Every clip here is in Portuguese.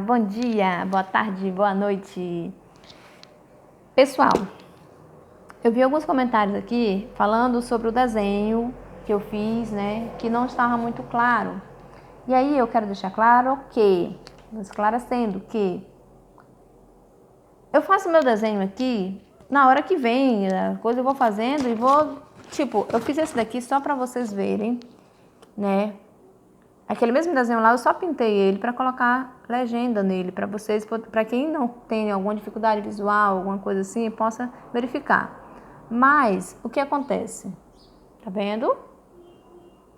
Bom dia, boa tarde, boa noite. Pessoal, eu vi alguns comentários aqui falando sobre o desenho que eu fiz, né, que não estava muito claro. E aí eu quero deixar claro esclarecendo que eu faço meu desenho aqui na hora que vem, a coisa eu vou fazendo e vou, eu fiz esse daqui só para vocês verem, né? Aquele mesmo desenho lá, eu só pintei ele para colocar legenda nele, para vocês, para quem não tem alguma dificuldade visual, alguma coisa assim, possa verificar. Mas, o que acontece? Tá vendo?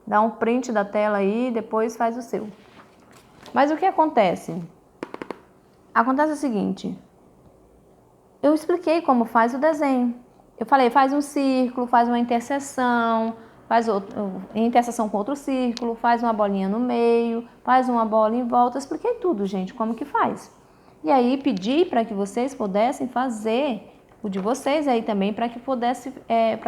Dá um print da tela aí, depois faz o seu. Mas o que acontece? Acontece o seguinte, eu expliquei como faz o desenho. Eu falei, faz um círculo, faz uma interseção, faz interseção com outro círculo, faz uma bolinha no meio, faz uma bola em volta. Eu expliquei tudo, gente, como que faz. E aí pedi para que vocês pudessem fazer o de vocês aí também, para que pudesse,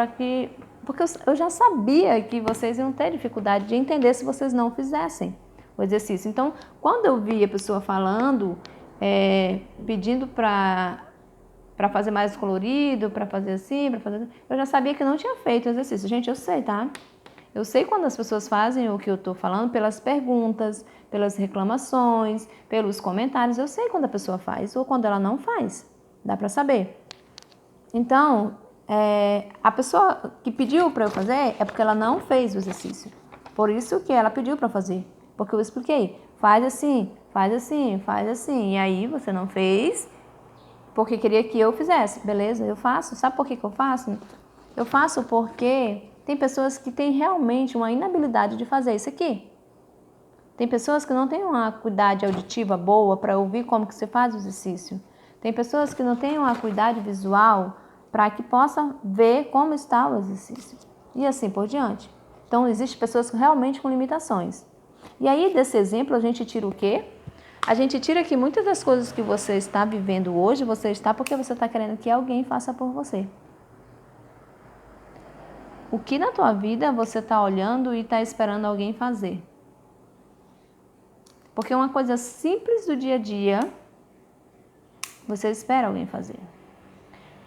porque eu já sabia que vocês iam ter dificuldade de entender se vocês não fizessem o exercício. Então, quando eu vi a pessoa falando, pedindo para fazer mais colorido, para fazer assim, eu já sabia que não tinha feito o exercício. Gente, eu sei, tá? Eu sei quando as pessoas fazem o que eu tô falando pelas perguntas, pelas reclamações, pelos comentários. Eu sei quando a pessoa faz ou quando ela não faz. Dá para saber. Então, a pessoa que pediu para eu fazer é porque ela não fez o exercício. Por isso que ela pediu para fazer. Porque eu expliquei. Faz assim, faz assim, faz assim. E aí você não fez porque queria que eu fizesse. Beleza, eu faço. Sabe por que eu faço? Eu faço porque tem pessoas que têm realmente uma inabilidade de fazer isso aqui. Tem pessoas que não têm uma acuidade auditiva boa para ouvir como que você faz o exercício. Tem pessoas que não têm uma acuidade visual para que possa ver como está o exercício. E assim por diante. Então, existem pessoas realmente com limitações. E aí, desse exemplo, a gente tira o quê? A gente tira que muitas das coisas que você está vivendo hoje, você está porque você está querendo que alguém faça por você. O que na tua vida você está olhando e está esperando alguém fazer? Porque uma coisa simples do dia a dia, você espera alguém fazer.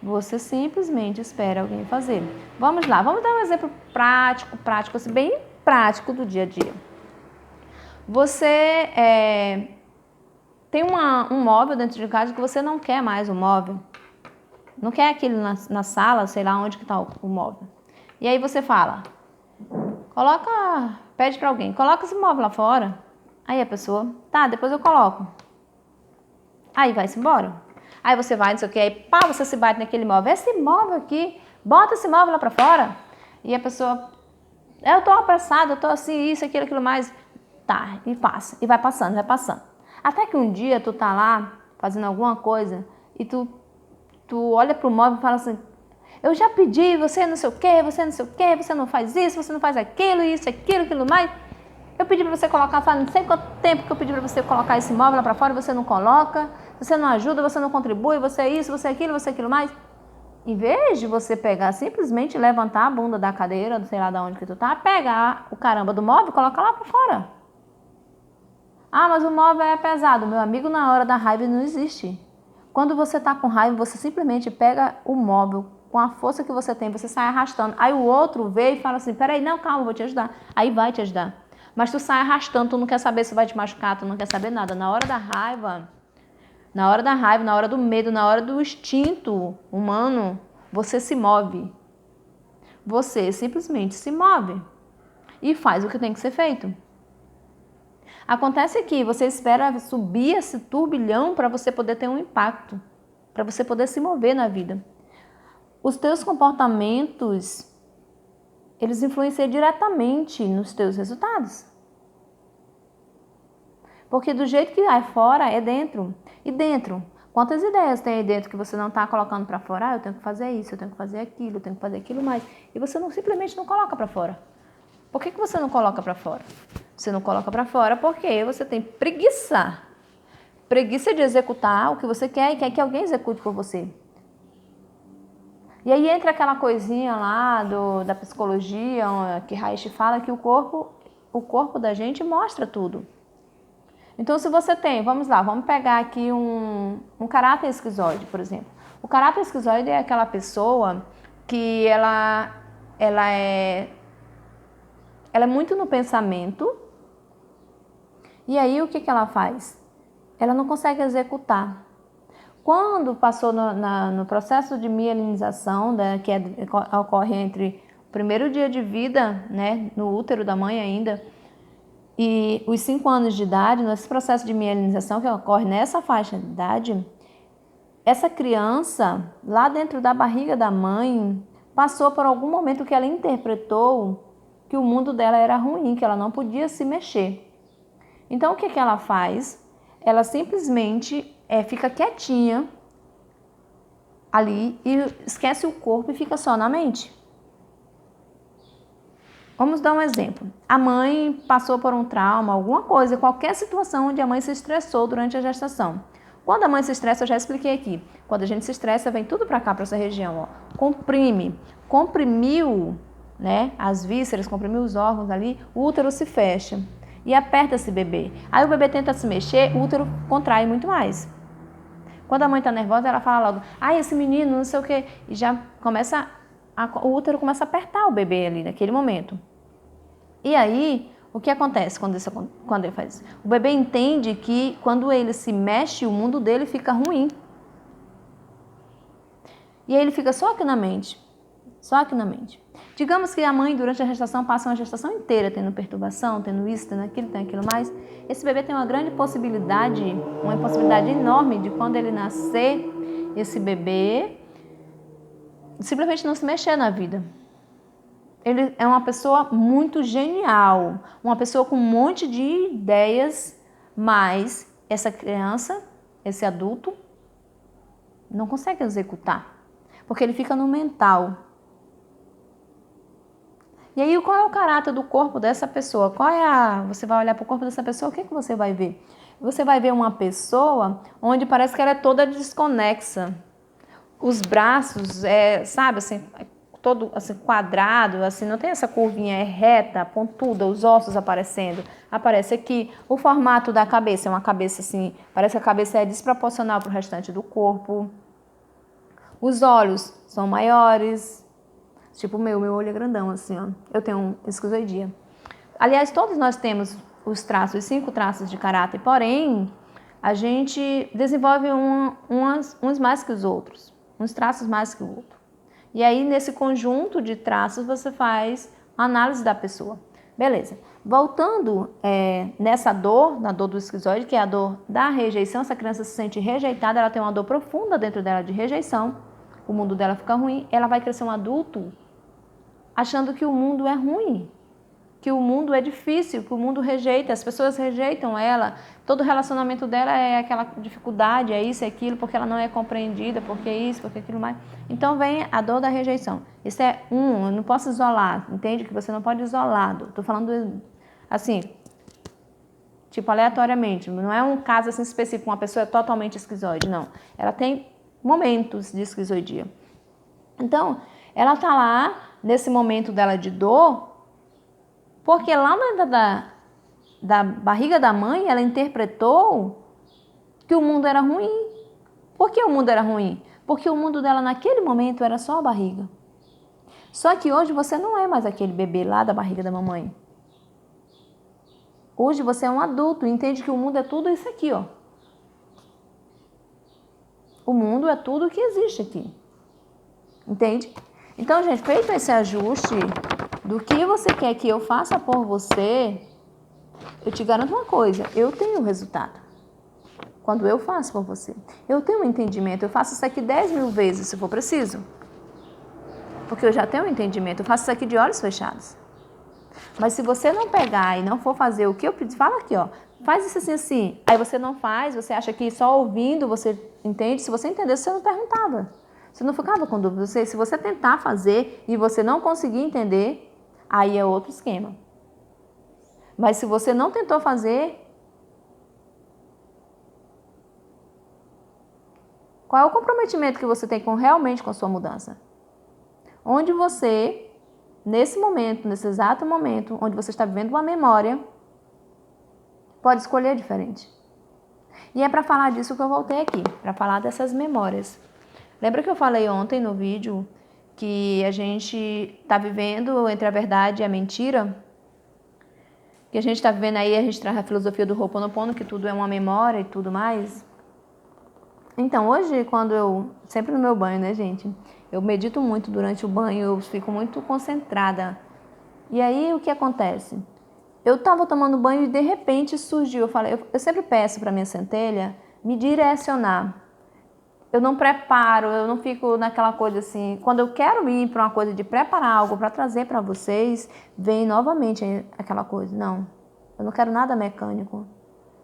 Você simplesmente espera alguém fazer. Vamos lá, vamos dar um exemplo prático, assim, bem prático do dia a dia. Você tem um móvel dentro de casa que você não quer mais o móvel. Não quer aquele na sala, sei lá onde que está o móvel. E aí você fala, pede para alguém, coloca esse móvel lá fora. Aí a pessoa, tá, depois eu coloco. Aí vai-se embora. Aí você vai, não sei o que, aí pá, você se bate naquele móvel. Esse móvel aqui, bota esse móvel lá pra fora. E a pessoa, eu tô apressada, eu tô assim, isso, aquilo mais. Tá, e passa, e vai passando. Até que um dia tu tá lá, fazendo alguma coisa, e tu olha pro móvel e fala assim, eu já pedi, você não sei o que, você não faz isso, você não faz aquilo, isso, aquilo mais. Eu pedi para você colocar, faz não sei quanto tempo que eu pedi para você colocar esse móvel lá para fora e você não coloca, você não ajuda, você não contribui, você é isso, você é aquilo mais. Em vez de você pegar, simplesmente levantar a bunda da cadeira, sei lá de onde que tu tá, pegar o caramba do móvel e colocar lá para fora. Ah, mas o móvel é pesado. Meu amigo, na hora da raiva não existe. Quando você tá com raiva, você simplesmente pega o móvel com a força que você tem, você sai arrastando. Aí o outro vê e fala assim, peraí, não, calma, vou te ajudar. Aí vai te ajudar. Mas tu sai arrastando, tu não quer saber se vai te machucar, tu não quer saber nada. Na hora da raiva, na hora do medo, na hora do instinto humano, você se move. Você simplesmente se move e faz o que tem que ser feito. Acontece que você espera subir esse turbilhão para você poder ter um impacto, para você poder se mover na vida. Os teus comportamentos, eles influenciam diretamente nos teus resultados. Porque do jeito que é fora, é dentro. E dentro, quantas ideias tem aí dentro que você não está colocando para fora? Ah, eu tenho que fazer isso, eu tenho que fazer aquilo, eu tenho que fazer aquilo mais. E você simplesmente não coloca para fora. Por que você não coloca para fora? Você não coloca para fora porque você tem preguiça. Preguiça de executar o que você quer e quer que alguém execute por você. E aí entra aquela coisinha lá da psicologia, que Reich fala que o corpo da gente mostra tudo. Então, se você tem, vamos lá, vamos pegar aqui um caráter esquizoide, por exemplo. O caráter esquizoide é aquela pessoa que ela é muito no pensamento, e aí o que ela faz? Ela não consegue executar. Quando passou no processo de mielinização, né, que ocorre entre o primeiro dia de vida, né, no útero da mãe ainda, e os 5 anos de idade, nesse processo de mielinização que ocorre nessa faixa de idade, essa criança, lá dentro da barriga da mãe, passou por algum momento que ela interpretou que o mundo dela era ruim, que ela não podia se mexer. Então, o que ela faz? Ela simplesmente fica quietinha ali e esquece o corpo e fica só na mente. Vamos dar um exemplo. A mãe passou por um trauma, alguma coisa, qualquer situação onde a mãe se estressou durante a gestação. Quando a mãe se estressa, eu já expliquei aqui. Quando a gente se estressa, vem tudo para cá, para essa região. Ó. Comprimiu, né, as vísceras, comprimiu os órgãos ali, o útero se fecha e aperta esse bebê. Aí o bebê tenta se mexer, o útero contrai muito mais. Quando a mãe está nervosa, ela fala logo, esse menino, não sei o quê, e já começa, o útero começa a apertar o bebê ali naquele momento. E aí, o que acontece quando ele faz isso? O bebê entende que quando ele se mexe, o mundo dele fica ruim. E aí ele fica só aqui na mente. Só aqui na mente. Digamos que a mãe, durante a gestação, passa uma gestação inteira tendo perturbação, tendo isso, tendo aquilo mais. Esse bebê tem uma grande possibilidade, uma possibilidade enorme de quando ele nascer, esse bebê simplesmente não se mexer na vida. Ele é uma pessoa muito genial, uma pessoa com um monte de ideias, mas essa criança, esse adulto, não consegue executar, porque ele fica no mental. E aí, qual é o caráter do corpo dessa pessoa? Você vai olhar para o corpo dessa pessoa, o que você vai ver? Você vai ver uma pessoa onde parece que ela é toda desconexa. Os braços, sabe, assim, todo assim, quadrado, assim, não tem essa curvinha, é reta, pontuda, os ossos aparecendo. Aparece aqui o formato da cabeça, é uma cabeça assim, parece que a cabeça é desproporcional para o restante do corpo. Os olhos são maiores, tipo o meu olho é grandão, assim, ó. Eu tenho esquizoidia. Aliás, todos nós temos os 5 traços de caráter, porém, a gente desenvolve uns mais que os outros, uns traços mais que o outro. E aí, nesse conjunto de traços, você faz a análise da pessoa. Beleza. Voltando nessa dor, na dor do esquizoide, que é a dor da rejeição, essa criança se sente rejeitada, ela tem uma dor profunda dentro dela de rejeição, o mundo dela fica ruim, ela vai crescer um adulto achando que o mundo é ruim, que o mundo é difícil, que o mundo rejeita, as pessoas rejeitam ela, todo relacionamento dela é aquela dificuldade, é isso, é aquilo, porque ela não é compreendida, porque isso, porque aquilo mais. Então vem a dor da rejeição. Isso é eu não posso isolar, entende? Que você não pode isolar. Estou falando assim, tipo aleatoriamente, não é um caso assim específico, uma pessoa é totalmente esquizoide, não. Ela tem momentos de esquizoidia. Então, ela está lá, nesse momento dela de dor, porque lá da barriga da mãe, ela interpretou que o mundo era ruim. Por que o mundo era ruim? Porque o mundo dela naquele momento era só a barriga. Só que hoje você não é mais aquele bebê lá da barriga da mamãe. Hoje você é um adulto e entende que o mundo é tudo isso aqui, ó. O mundo é tudo que existe aqui. Entende? Então, gente, feito esse ajuste do que você quer que eu faça por você, eu te garanto uma coisa, eu tenho o resultado. Quando eu faço por você. Eu tenho um entendimento, eu faço isso aqui 10.000 vezes, se for preciso. Porque eu já tenho um entendimento, eu faço isso aqui de olhos fechados. Mas se você não pegar e não for fazer o que eu pedi, fala aqui, ó, faz isso assim, assim. Aí você não faz, você acha que só ouvindo você entende. Se você entendesse, você não perguntava. Você não ficava com dúvida. Se você tentar fazer e você não conseguir entender, aí é outro esquema. Mas se você não tentou fazer, qual é o comprometimento que você tem realmente com a sua mudança? Onde você, nesse momento, nesse exato momento, onde você está vivendo uma memória, pode escolher diferente. E é para falar disso que eu voltei aqui, para falar dessas memórias. Lembra que eu falei ontem no vídeo que a gente está vivendo entre a verdade e a mentira? Que a gente está vivendo aí, a gente traz a filosofia do Ho'oponopono, que tudo é uma memória e tudo mais. Então, hoje, sempre no meu banho, né, gente? Eu medito muito durante o banho, eu fico muito concentrada. E aí, o que acontece? Eu estava tomando banho e, de repente, surgiu. Eu sempre peço para minha centelha me direcionar. Eu não preparo, eu não fico naquela coisa assim. Quando eu quero ir para uma coisa de preparar algo para trazer para vocês, vem novamente aquela coisa. Não, eu não quero nada mecânico.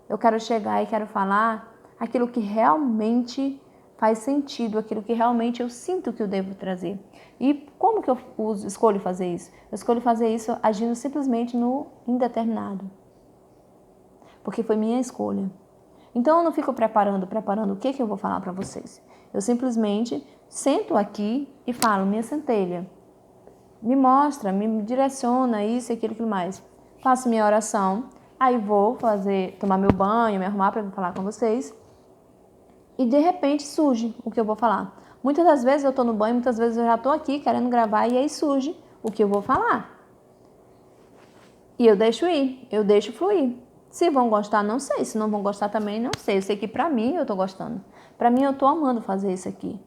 Eu quero chegar e quero falar aquilo que realmente faz sentido, aquilo que realmente eu sinto que eu devo trazer. E como que eu escolho fazer isso? Eu escolho fazer isso agindo simplesmente no indeterminado. Porque foi minha escolha. Então eu não fico preparando o que eu vou falar para vocês. Eu simplesmente sento aqui e falo, minha centelha, me mostra, me direciona isso e aquilo mais. Faço minha oração, aí vou tomar meu banho, me arrumar para falar com vocês. E de repente surge o que eu vou falar. Muitas das vezes eu estou no banho, muitas vezes eu já estou aqui querendo gravar e aí surge o que eu vou falar. E eu deixo ir, eu deixo fluir. Se vão gostar, não sei. Se não vão gostar também, não sei. Eu sei que pra mim eu tô gostando. Pra mim eu tô amando fazer isso aqui.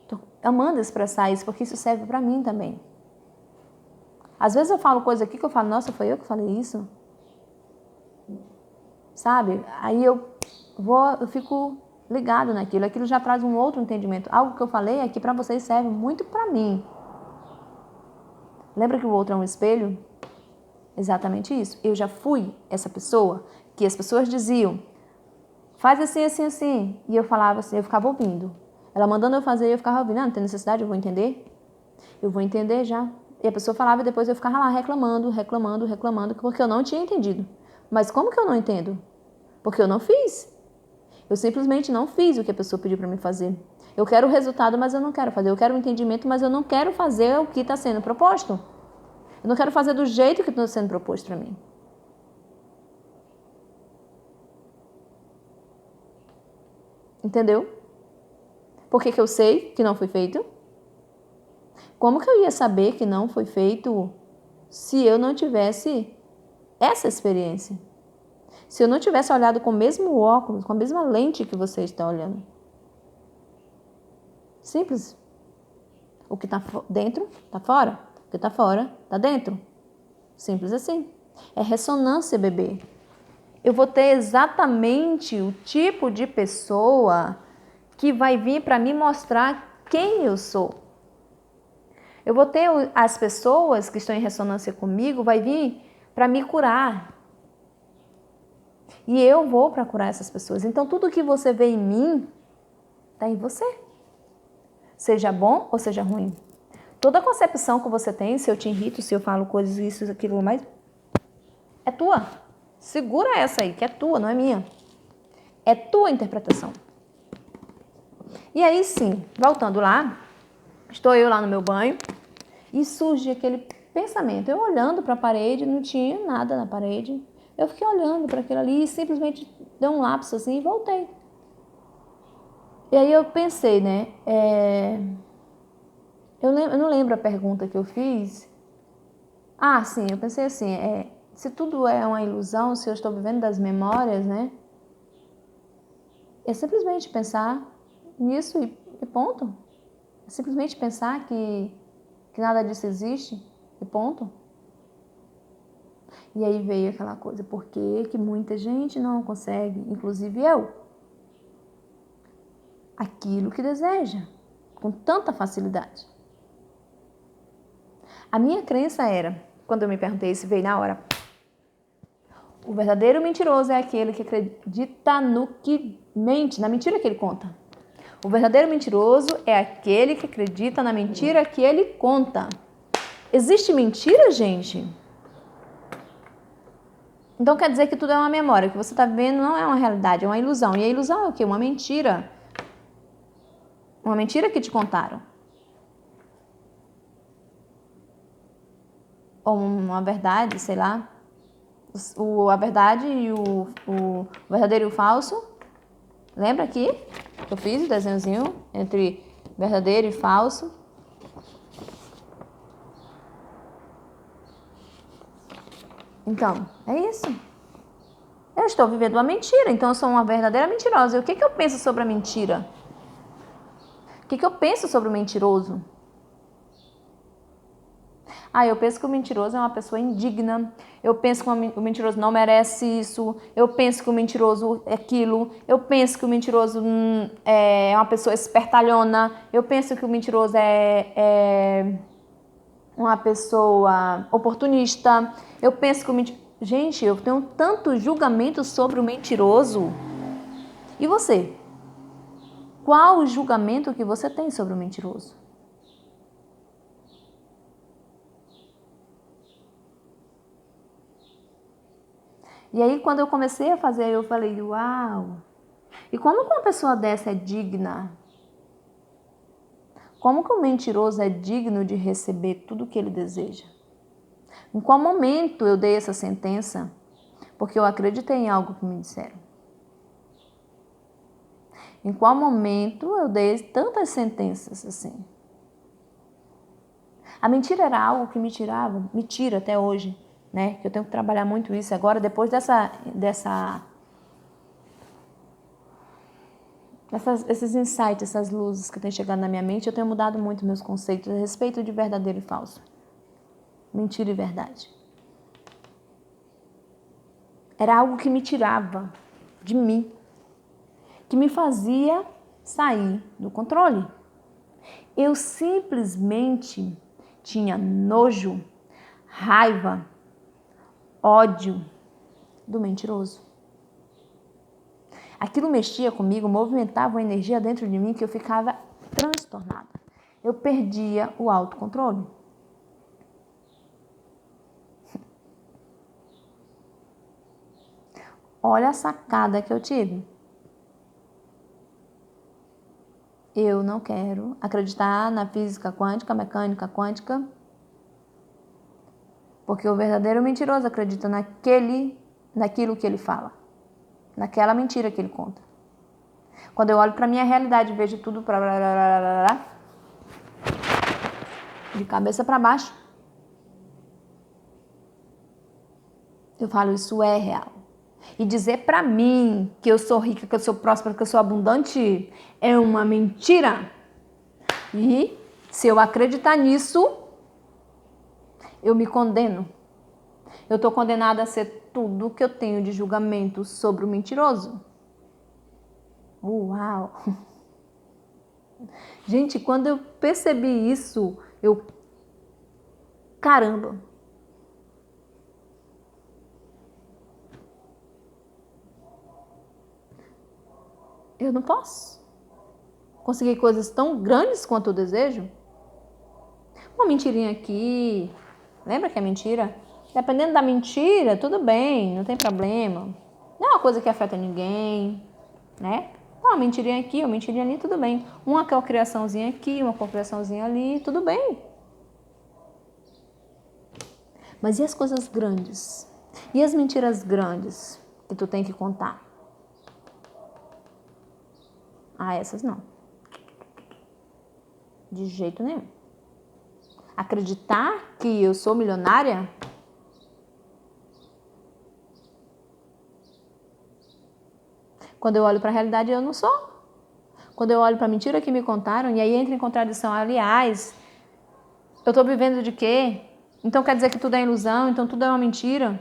Tô amando expressar isso, porque isso serve pra mim também. Às vezes eu falo coisa aqui que eu falo, nossa, foi eu que falei isso? Sabe? Aí eu fico ligado naquilo. Aquilo já traz um outro entendimento. Algo que eu falei aqui pra vocês serve muito pra mim. Lembra que o outro é um espelho? Exatamente isso. Eu já fui essa pessoa que as pessoas diziam, faz assim, assim, assim. E eu falava assim, eu ficava ouvindo. Ela mandando eu fazer, eu ficava ouvindo. Não tem necessidade, eu vou entender. Eu vou entender já. E a pessoa falava e depois eu ficava lá reclamando, porque eu não tinha entendido. Mas como que eu não entendo? Porque eu não fiz. Eu simplesmente não fiz o que a pessoa pediu para mim fazer. Eu quero o resultado, mas eu não quero fazer. Eu quero o entendimento, mas eu não quero fazer o que está sendo proposto. Eu não quero fazer do jeito que está sendo proposto para mim. Entendeu? Por que eu sei que não foi feito? Como que eu ia saber que não foi feito se eu não tivesse essa experiência? Se eu não tivesse olhado com o mesmo óculos, com a mesma lente que você está olhando? Simples. O que está dentro, está fora. O que está fora, está dentro. Simples assim. É ressonância, bebê. Eu vou ter exatamente o tipo de pessoa que vai vir para me mostrar quem eu sou. Eu vou ter as pessoas que estão em ressonância comigo, vai vir para me curar. E eu vou para curar essas pessoas. Então, tudo que você vê em mim, está em você. Seja bom ou seja ruim. Toda concepção que você tem, se eu te irrito, se eu falo coisas, isso, aquilo, mais, é tua. Segura essa aí, que é tua, não é minha. É tua interpretação. E aí sim, voltando lá, estou eu lá no meu banho e surge aquele pensamento. Eu olhando para a parede, não tinha nada na parede. Eu fiquei olhando para aquilo ali e simplesmente dei um lapso assim e voltei. E aí eu pensei, né? Eu não lembro a pergunta que eu fiz. Ah, sim, eu pensei assim, se tudo é uma ilusão, se eu estou vivendo das memórias, né? É simplesmente pensar nisso e ponto. É simplesmente pensar que nada disso existe e ponto. E aí veio aquela coisa, por que muita gente não consegue, inclusive eu, aquilo que deseja, com tanta facilidade? A minha crença era, quando eu me perguntei isso, veio na hora, o verdadeiro mentiroso é aquele que acredita no que mente, na mentira que ele conta. O verdadeiro mentiroso é aquele que acredita na mentira que ele conta. Existe mentira, gente? Então quer dizer que tudo é uma memória, o que você está vendo não é uma realidade, é uma ilusão. E a ilusão é o quê? Uma mentira. Uma mentira que te contaram. Ou uma verdade, sei lá. a verdade e o verdadeiro e o falso. Lembra aqui que eu fiz o desenhozinho entre verdadeiro e falso? Então, é isso. Eu estou vivendo uma mentira, então eu sou uma verdadeira mentirosa. E o que eu penso sobre a mentira? O que eu penso sobre o mentiroso? Eu penso que o mentiroso é uma pessoa indigna. Eu penso que o mentiroso não merece isso. Eu penso que o mentiroso é aquilo. Eu penso que o mentiroso é uma pessoa espertalhona. Eu penso que o mentiroso é uma pessoa oportunista. Eu penso que o mentiroso... Gente, eu tenho tanto julgamento sobre o mentiroso. E você? Qual o julgamento que você tem sobre o mentiroso? E aí, quando eu comecei a fazer, eu falei, uau! E como que uma pessoa dessa é digna? Como que o mentiroso é digno de receber tudo o que ele deseja? Em qual momento eu dei essa sentença? Porque eu acreditei em algo que me disseram. Em qual momento eu dei tantas sentenças assim? A mentira era algo que me tira até hoje, né? Eu tenho que trabalhar muito isso agora, depois esses insights, essas luzes que têm chegado na minha mente, eu tenho mudado muito meus conceitos a respeito de verdadeiro e falso. Mentira e verdade. Era algo que me tirava de mim, que me fazia sair do controle. Eu simplesmente tinha nojo, raiva, ódio do mentiroso. Aquilo mexia comigo, movimentava uma energia dentro de mim que eu ficava transtornada. Eu perdia o autocontrole. Olha a sacada que eu tive. Eu não quero acreditar na física quântica, mecânica quântica, porque o verdadeiro mentiroso acredita naquilo que ele fala, naquela mentira que ele conta. Quando eu olho para minha realidade e vejo tudo de cabeça para baixo, eu falo, isso é real. E dizer para mim que eu sou rica, que eu sou próspera, que eu sou abundante, é uma mentira. E se eu acreditar nisso, eu me condeno. Eu estou condenada a ser tudo que eu tenho de julgamento sobre o mentiroso. Uau! Gente, quando eu percebi isso, caramba! Eu não posso conseguir coisas tão grandes quanto eu desejo. Uma mentirinha aqui. Lembra que é mentira? Dependendo da mentira, tudo bem, não tem problema. Não é uma coisa que afeta ninguém, né? Uma mentirinha aqui, uma mentirinha ali, tudo bem. Uma cocriaçãozinha aqui, uma cocriaçãozinha ali, tudo bem. Mas e as coisas grandes? E as mentiras grandes que tu tem que contar? Essas não. De jeito nenhum. Acreditar que eu sou milionária? Quando eu olho para a realidade, eu não sou. Quando eu olho para a mentira que me contaram, e aí entra em contradição. Aliás, eu estou vivendo de quê? Então quer dizer que tudo é ilusão, então tudo é uma mentira?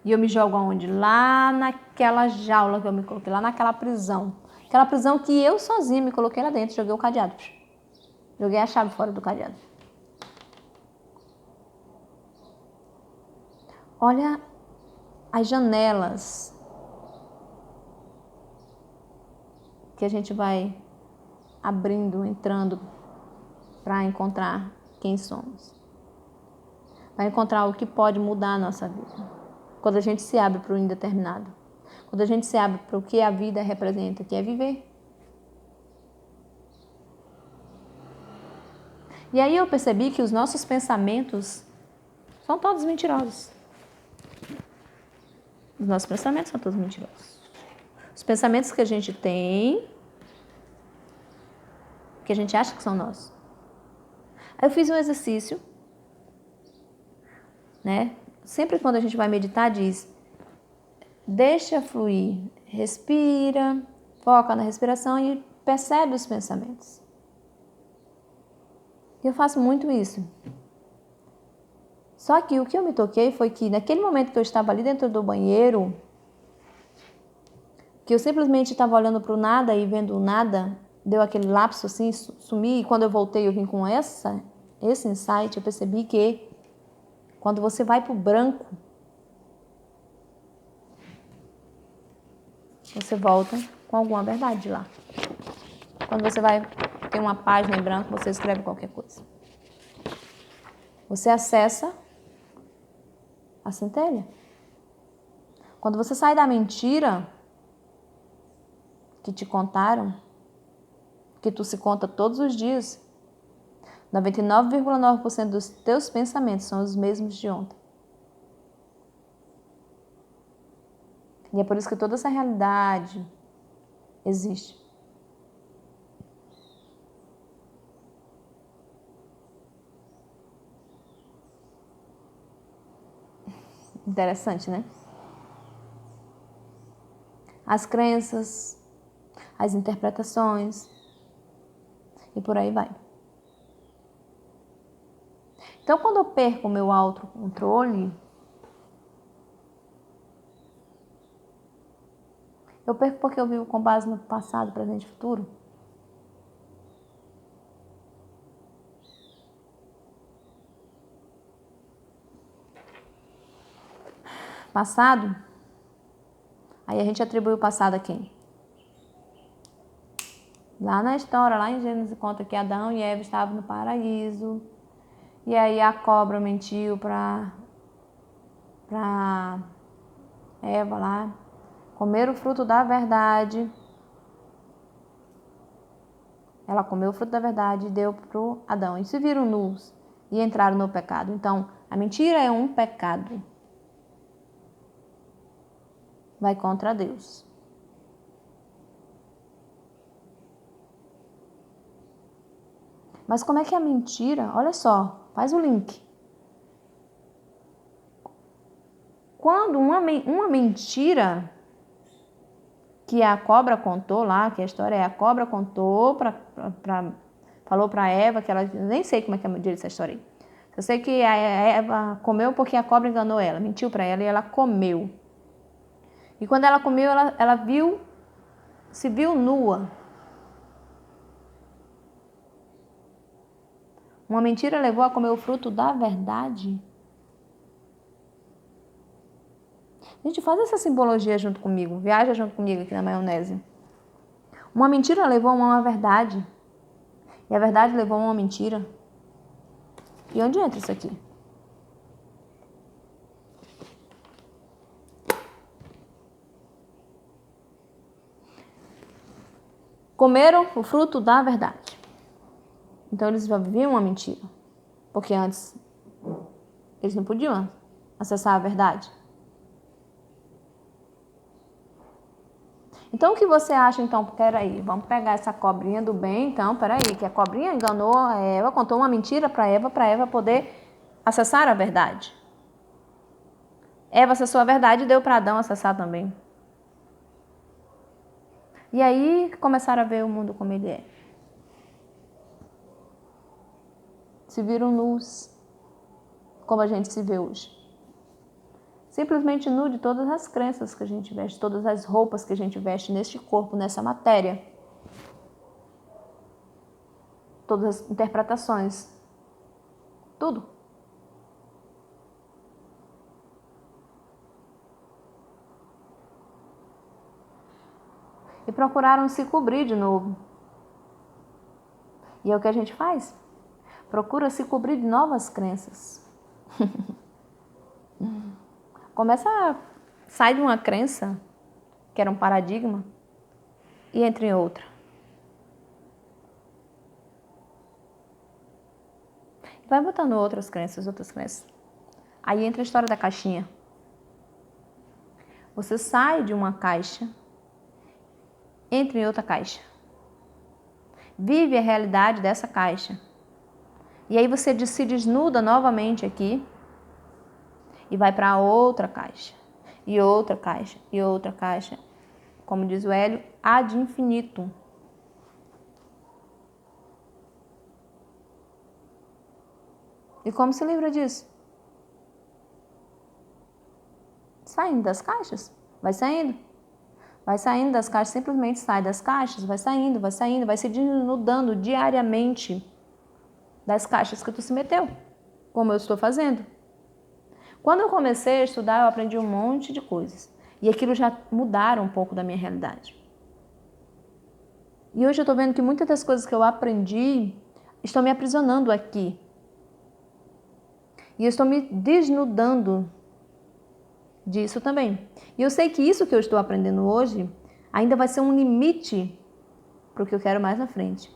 E eu me jogo aonde? Lá naquela jaula que eu me coloquei, lá naquela prisão. Aquela prisão que eu sozinha me coloquei lá dentro, joguei o cadeado. Joguei a chave fora do cadeado. Olha as janelas que a gente vai abrindo, entrando para encontrar quem somos. Para encontrar o que pode mudar a nossa vida. Quando a gente se abre para o indeterminado. Quando a gente se abre para o que a vida representa, que é viver. E aí eu percebi que os nossos pensamentos são todos mentirosos. Os nossos pensamentos são todos mentirosos. Os pensamentos que a gente tem, que a gente acha que são nossos. Aí eu fiz um exercício, né? Sempre quando a gente vai meditar, diz: deixa fluir, respira, foca na respiração e percebe os pensamentos. Eu faço muito isso. Só que o que eu me toquei foi que naquele momento que eu estava ali dentro do banheiro, que eu simplesmente estava olhando para o nada e vendo o nada, deu aquele lapso assim, sumi, e quando eu voltei eu vim com esse insight, eu percebi que quando você vai para o branco, você volta com alguma verdade lá. Quando você tem uma página em branco, você escreve qualquer coisa. Você acessa a centelha. Quando você sai da mentira que te contaram, que tu se conta todos os dias, 99,9% dos teus pensamentos são os mesmos de ontem. E é por isso que toda essa realidade existe. Interessante, né? As crenças, as interpretações e por aí vai. Então, quando eu perco o meu autocontrole, eu perco porque eu vivo com base no passado, presente e futuro. Passado, aí a gente atribui o passado a quem? Lá na história, lá em Gênesis, conta que Adão e Eva estavam no paraíso. E aí a cobra mentiu para Eva lá. Comer o fruto da verdade. Ela comeu o fruto da verdade e deu para o Adão. E se viram nus e entraram no pecado. Então, a mentira é um pecado. Vai contra Deus. Mas como é que é a mentira? Olha só, faz o link. Quando uma mentira que a cobra contou lá, que a história é a cobra contou, falou para Eva, que ela, nem sei como é que é direito essa história aí. Eu sei que a Eva comeu porque a cobra enganou ela, mentiu para ela e ela comeu. E quando ela comeu, ela se viu nua. Uma mentira levou a comer o fruto da verdade. Gente, faz essa simbologia junto comigo. Viaja junto comigo aqui na maionese. Uma mentira levou a uma verdade. E a verdade levou a uma mentira. E onde entra isso aqui? Comeram o fruto da verdade. Então eles já viviam uma mentira. Porque antes eles não podiam acessar a verdade. Então o que você acha então? Peraí, vamos pegar essa cobrinha do bem, então, peraí, que a cobrinha enganou a Eva, contou uma mentira para Eva poder acessar a verdade. Eva acessou a verdade e deu para Adão acessar também. E aí começaram a ver o mundo como ele é. Se viram nus, como a gente se vê hoje. Simplesmente nu de todas as crenças que a gente veste, todas as roupas que a gente veste neste corpo, nessa matéria. Todas as interpretações. Tudo. E procuraram se cobrir de novo. E é o que a gente faz. Procura se cobrir de novas crenças. Sai de uma crença, que era um paradigma, e entra em outra. Vai botando outras crenças. Aí entra a história da caixinha. Você sai de uma caixa, entra em outra caixa. Vive a realidade dessa caixa. E aí você se desnuda novamente aqui e vai para outra caixa. E outra caixa, e outra caixa. Como diz o Hélio, ad infinitum. E como se livra disso? Saindo das caixas. Vai saindo. Vai saindo das caixas, simplesmente sai das caixas, vai saindo, vai se desnudando diariamente das caixas que tu se meteu, como eu estou fazendo. Quando eu comecei a estudar, eu aprendi um monte de coisas. E aquilo já mudaram um pouco da minha realidade. E hoje eu estou vendo que muitas das coisas que eu aprendi estão me aprisionando aqui. E eu estou me desnudando disso também. E eu sei que isso que eu estou aprendendo hoje ainda vai ser um limite para o que eu quero mais na frente.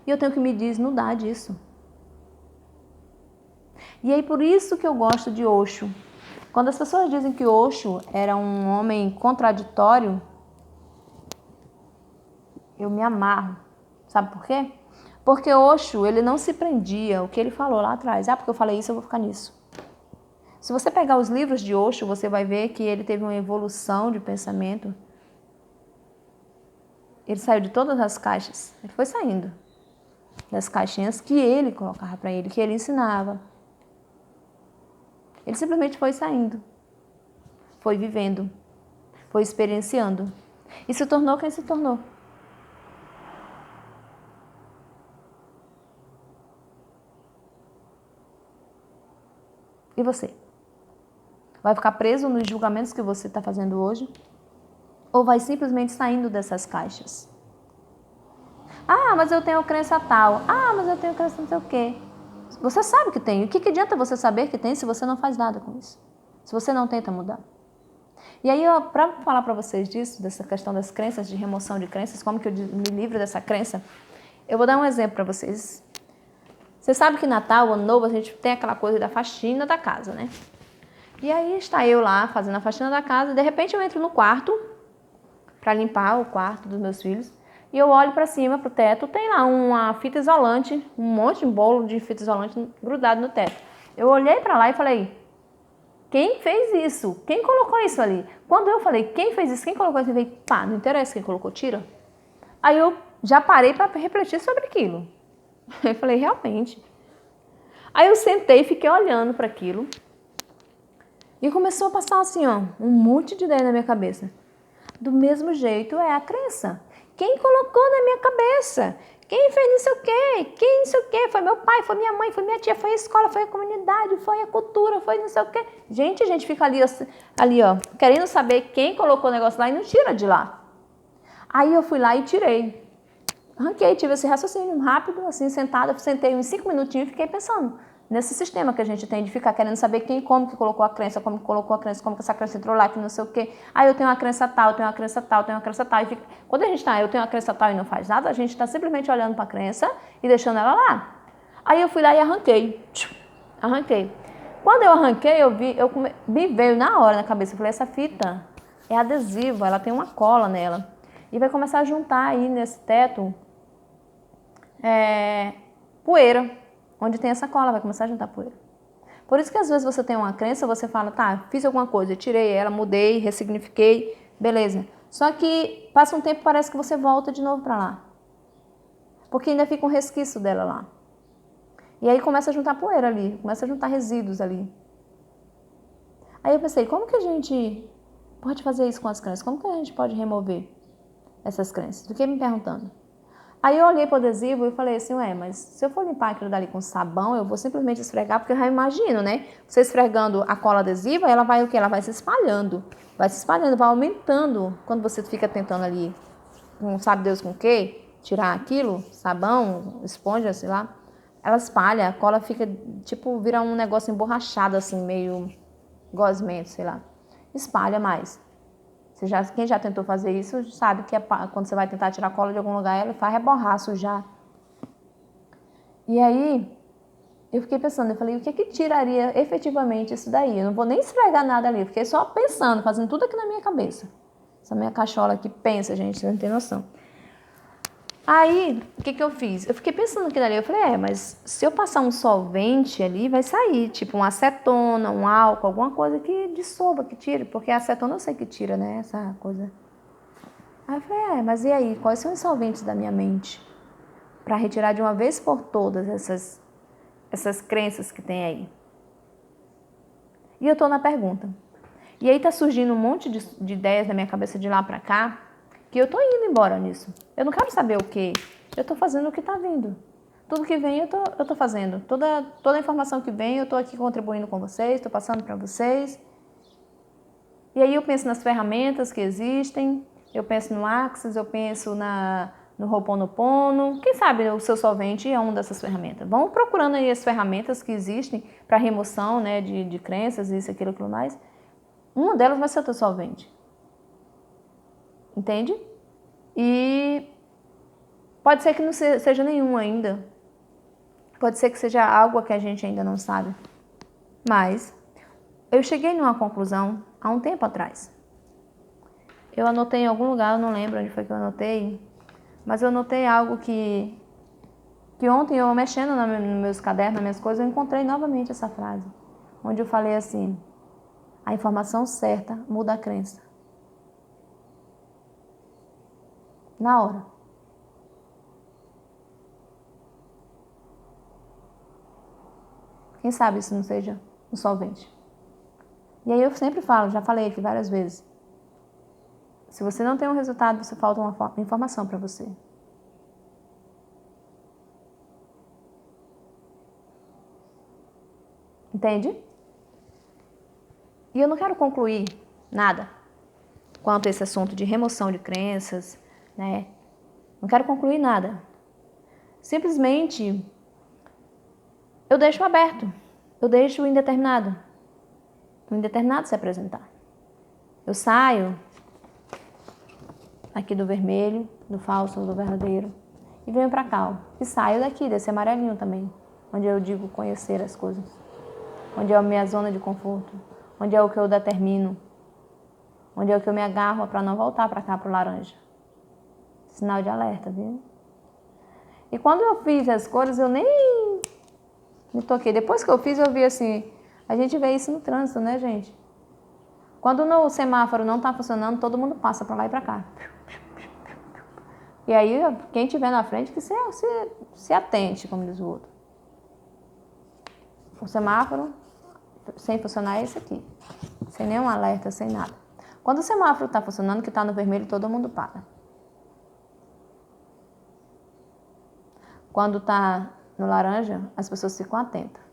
E eu tenho que me desnudar disso. E aí por isso que eu gosto de Osho. Quando as pessoas dizem que Osho era um homem contraditório, eu me amarro. Sabe por quê? Porque Osho, ele não se prendia ao que ele falou lá atrás. Ah, porque eu falei isso, eu vou ficar nisso. Se você pegar os livros de Osho, você vai ver que ele teve uma evolução de pensamento. Ele saiu de todas as caixas. Ele foi saindo das caixinhas que ele colocava para ele, que ele ensinava. Ele simplesmente foi saindo. Foi vivendo. Foi experienciando. E se tornou quem se tornou. E você? Vai ficar preso nos julgamentos que você está fazendo hoje? Ou vai simplesmente saindo dessas caixas? Ah, mas eu tenho crença tal. Ah, mas eu tenho crença não sei o quê. Você sabe que tem. O que adianta você saber que tem se você não faz nada com isso? Se você não tenta mudar? E aí, para falar para vocês disso, dessa questão das crenças, de remoção de crenças, como que eu me livro dessa crença, eu vou dar um exemplo para vocês. Você sabe que Natal, Ano Novo, a gente tem aquela coisa da faxina da casa, né? E aí está eu lá fazendo a faxina da casa, e de repente eu entro no quarto para limpar o quarto dos meus filhos, e eu olho para cima, para o teto, tem lá uma fita isolante, um monte de bolo de fita isolante grudado no teto. Eu olhei para lá e falei, quem fez isso? Quem colocou isso ali? Quando eu falei, quem fez isso? Quem colocou isso? Eu falei, pá, não interessa quem colocou, tira. Aí eu já parei para refletir sobre aquilo. Eu falei, realmente. Aí eu sentei e fiquei olhando para aquilo. E começou a passar assim, ó, um monte de ideia na minha cabeça. Do mesmo jeito é a crença. Quem colocou na minha cabeça? Quem fez não sei o quê? Quem não sei o quê? Foi meu pai, foi minha mãe, foi minha tia, foi a escola, foi a comunidade, foi a cultura, foi não sei o quê. Gente, a gente fica ali, ó, querendo saber quem colocou o negócio lá e não tira de lá. Aí eu fui lá e tirei. Arranquei, tive esse raciocínio rápido, assim, sentada, sentei uns 5 minutinhos e fiquei pensando nesse sistema que a gente tem de ficar querendo saber quem, como que colocou a crença, como que colocou a crença, como que essa crença entrou lá, que não sei o quê. Aí eu tenho uma crença tal, eu tenho uma crença tal, eu tenho uma crença tal. E fica... Quando a gente está, eu tenho uma crença tal e não faz nada, a gente está simplesmente olhando para a crença e deixando ela lá. Aí eu fui lá e arranquei. Arranquei. Quando eu arranquei, me veio na hora na cabeça, eu falei, essa fita é adesiva, ela tem uma cola nela. E vai começar a juntar aí nesse teto poeira. Onde tem essa cola, vai começar a juntar poeira. Por isso que às vezes você tem uma crença, você fala, tá, fiz alguma coisa, tirei ela, mudei, ressignifiquei, beleza. Só que passa um tempo, parece que você volta de novo para lá. Porque ainda fica um resquício dela lá. E aí começa a juntar poeira ali, começa a juntar resíduos ali. Aí eu pensei, como que a gente pode fazer isso com as crenças? Como que a gente pode remover essas crenças? Fiquei me perguntando. Aí eu olhei para o adesivo e falei assim, mas se eu for limpar aquilo dali com sabão, eu vou simplesmente esfregar, porque eu já imagino, né? Você esfregando a cola adesiva, ela vai o quê? Ela vai se espalhando, vai aumentando. Quando você fica tentando ali, não sabe Deus com o quê, tirar aquilo, sabão, esponja, sei lá, ela espalha, a cola fica, tipo, vira um negócio emborrachado, assim, meio gosmento, sei lá. Espalha mais. Quem já tentou fazer isso sabe que quando você vai tentar tirar a cola de algum lugar, ela faz reborrar, sujar. E aí, Eu fiquei pensando, eu falei, o que é que tiraria efetivamente isso daí? Eu não vou nem esfregar nada ali, eu fiquei só pensando, fazendo tudo aqui na minha cabeça. Essa minha cachola aqui pensa, gente, você não tem noção. Aí, o que eu fiz? Eu fiquei pensando aqui dali, eu falei, mas se eu passar um solvente ali, vai sair, tipo uma acetona, um álcool, alguma coisa que dissolva, que tire, porque a acetona eu sei que tira, né, essa coisa. Aí eu falei, mas e aí, quais são os solventes da minha mente? Para retirar de uma vez por todas essas crenças que tem aí. E eu tô na pergunta. E aí tá surgindo um monte de ideias na minha cabeça de lá pra cá, que eu tô indo embora nisso. Eu não quero saber o que. Eu tô fazendo o que tá vindo. Tudo que vem eu tô fazendo. Toda a informação que vem eu tô aqui contribuindo com vocês, tô passando para vocês. E aí eu penso nas ferramentas que existem, eu penso no Axis, eu penso no Ho'oponopono. Quem sabe o seu solvente é uma dessas ferramentas. Vão procurando aí as ferramentas que existem para remoção, né, de crenças, isso, aquilo mais. Uma delas vai ser o teu solvente. Entende? E pode ser que não seja nenhum ainda. Pode ser que seja algo que a gente ainda não sabe. Mas eu cheguei numa conclusão há um tempo atrás. Eu anotei em algum lugar, eu não lembro onde foi que eu anotei, mas eu anotei algo que ontem eu mexendo nos meus cadernos, nas minhas coisas, eu encontrei novamente essa frase, onde eu falei assim, a informação certa muda a crença. Na hora. Quem sabe isso não seja um solvente. E aí eu sempre falo, já falei aqui várias vezes, se você não tem um resultado, você falta uma informação para você. Entende? E eu não quero concluir nada quanto a esse assunto de remoção de crenças, né? Não quero concluir nada. Simplesmente eu deixo aberto. Eu deixo o indeterminado. O indeterminado se apresentar. Eu saio aqui do vermelho, do falso, do verdadeiro, e venho para cá, ó. E saio daqui, desse amarelinho também, onde eu digo conhecer as coisas, onde é a minha zona de conforto, onde é o que eu determino, onde é o que eu me agarro para não voltar para cá, pro laranja. Sinal de alerta, viu? E quando eu fiz as cores, eu nem me toquei. Depois que eu fiz, eu vi assim, a gente vê isso no trânsito, né, gente? Quando o semáforo não está funcionando, todo mundo passa para lá e para cá. E aí, quem estiver na frente, que se atente, como diz o outro. O semáforo, sem funcionar, é esse aqui. Sem nenhum alerta, sem nada. Quando o semáforo está funcionando, que está no vermelho, todo mundo para. Quando está no laranja, as pessoas ficam atentas.